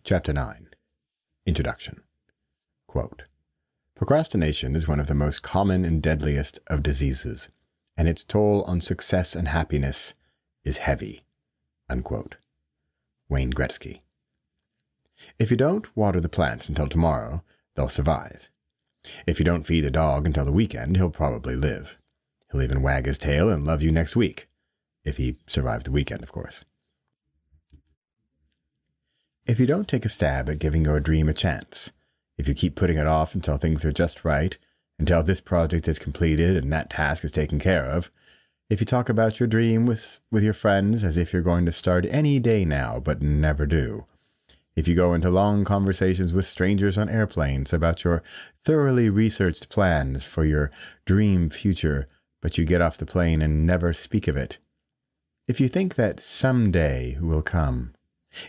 Chapter 9. Introduction. Quote, Procrastination is one of the most common and deadliest of diseases, and its toll on success and happiness is heavy. Unquote. Wayne Gretzky. If you don't water the plants until tomorrow, they'll survive. If you don't feed the dog until the weekend, he'll probably live. He'll even wag his tail and love you next week. If he survives the weekend, of course. If you don't take a stab at giving your dream a chance, if you keep putting it off until things are just right, until this project is completed and that task is taken care of, if you talk about your dream with your friends as if you're going to start any day now but never do, if you go into long conversations with strangers on airplanes about your thoroughly researched plans for your dream future, but you get off the plane and never speak of it, if you think that someday will come,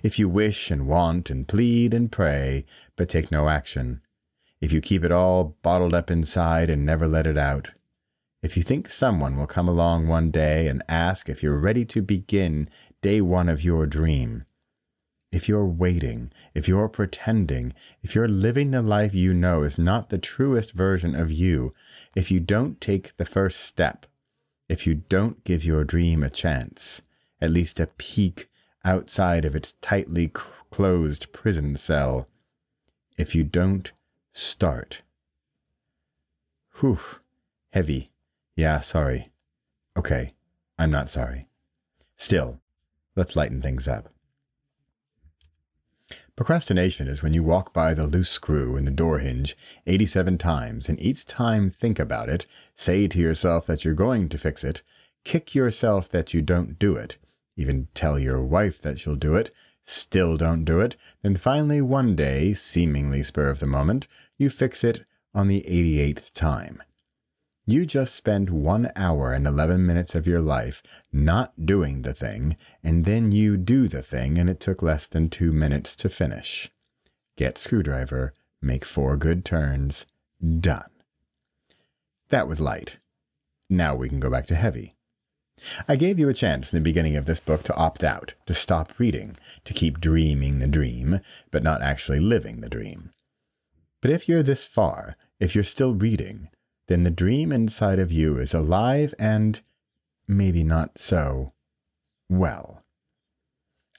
if you wish and want and plead and pray, but take no action, if you keep it all bottled up inside and never let it out, if you think someone will come along one day and ask if you're ready to begin day one of your dream, if you're waiting, if you're pretending, if you're living the life you know is not the truest version of you, if you don't take the first step, if you don't give your dream a chance, at least a peek outside of its tightly closed prison cell, if you don't start. Whew, heavy. Yeah, sorry. Okay, I'm not sorry. Still, let's lighten things up. Procrastination is when you walk by the loose screw in the door hinge 87 times, and each time think about it, say to yourself that you're going to fix it, kick yourself that you don't do it, even tell your wife that she'll do it, still don't do it, then finally one day, seemingly spur of the moment, you fix it on the 88th time. You just spent 1 hour and 11 minutes of your life not doing the thing, and then you do the thing, and it took less than 2 minutes to finish. Get screwdriver, make 4 good turns, done. That was light. Now we can go back to heavy. I gave you a chance in the beginning of this book to opt out, to stop reading, to keep dreaming the dream, but not actually living the dream. But if you're this far, if you're still reading, then the dream inside of you is alive and maybe not so well.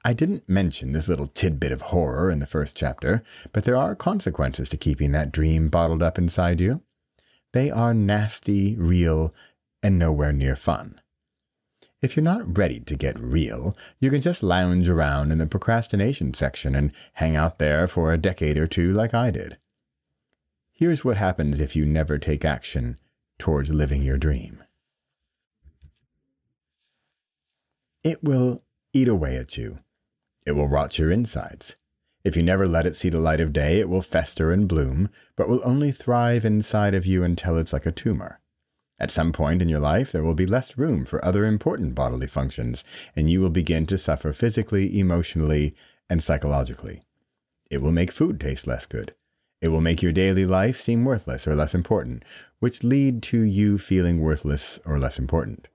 I didn't mention this little tidbit of horror in the first chapter, but there are consequences to keeping that dream bottled up inside you. They are nasty, real, and nowhere near fun. If you're not ready to get real, you can just lounge around in the procrastination section and hang out there for a decade or two like I did. Here's what happens if you never take action towards living your dream. It will eat away at you. It will rot your insides. If you never let it see the light of day, it will fester and bloom, but will only thrive inside of you until it's like a tumor. At some point in your life, there will be less room for other important bodily functions, and you will begin to suffer physically, emotionally, and psychologically. It will make food taste less good. It will make your daily life seem worthless or less important, which lead to you feeling worthless or less important.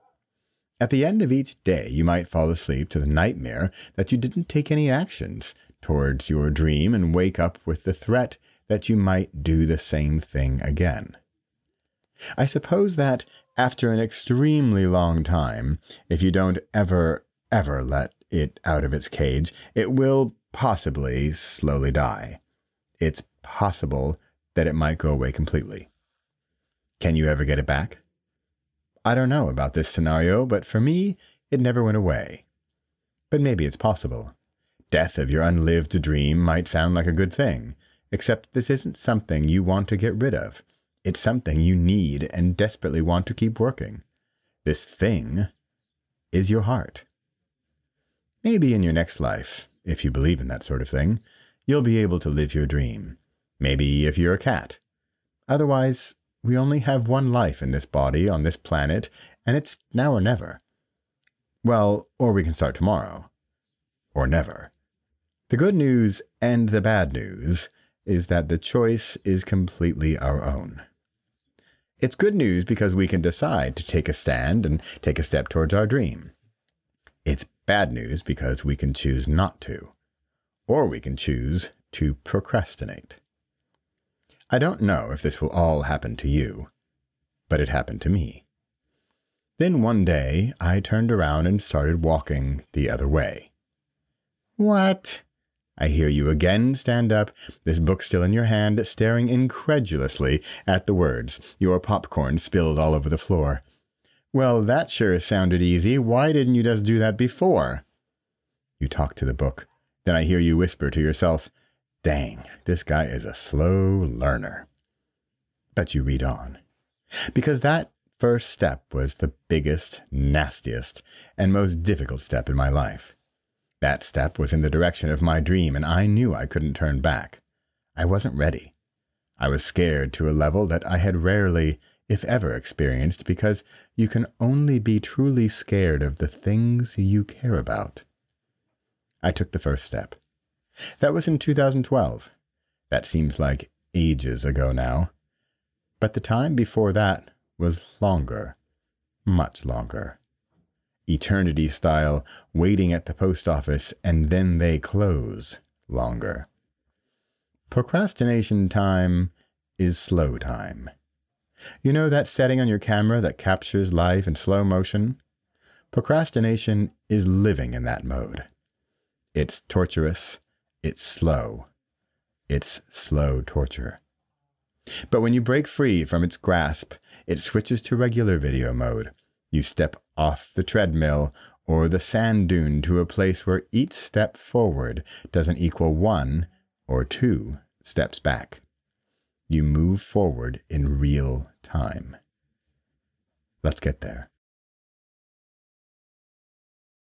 At the end of each day, you might fall asleep to the nightmare that you didn't take any actions towards your dream and wake up with the threat that you might do the same thing again. I suppose that after an extremely long time, if you don't ever let it out of its cage, it will possibly slowly die. It's possible that it might go away completely. Can you ever get it back? I don't know about this scenario, but for me, it never went away. But maybe it's possible. Death of your unlived dream might sound like a good thing, except this isn't something you want to get rid of. It's something you need and desperately want to keep working. This thing is your heart. Maybe in your next life, if you believe in that sort of thing, you'll be able to live your dream. Maybe if you're a cat. Otherwise, we only have one life in this body on this planet, and it's now or never. Well, or we can start tomorrow. Or never. The good news and the bad news is that the choice is completely our own. It's good news because we can decide to take a stand and take a step towards our dream. It's bad news because we can choose not to. or we can choose to procrastinate. I don't know if this will all happen to you, but it happened to me. Then one day, I turned around and started walking the other way. What? I hear you again stand up, this book still in your hand, staring incredulously at the words, your popcorn spilled all over the floor. Well, that sure sounded easy. Why didn't you just do that before? You talk to the book. Then I hear you whisper to yourself, dang, this guy is a slow learner. But you read on. Because that first step was the biggest, nastiest, and most difficult step in my life. That step was in the direction of my dream, and I knew I couldn't turn back. I wasn't ready. I was scared to a level that I had rarely, if ever, experienced, because you can only be truly scared of the things you care about. I took the first step. That was in 2012. That seems like ages ago now. But the time before that was longer, much longer. Eternity style, waiting at the post office, and then they close longer. Procrastination time is slow time. You know that setting on your camera that captures life in slow motion? Procrastination is living in that mode. It's torturous, it's slow. It's slow torture. But when you break free from its grasp, it switches to regular video mode. You step off the treadmill or the sand dune to a place where each step forward doesn't equal 1 or 2 steps back. You move forward in real time. Let's get there.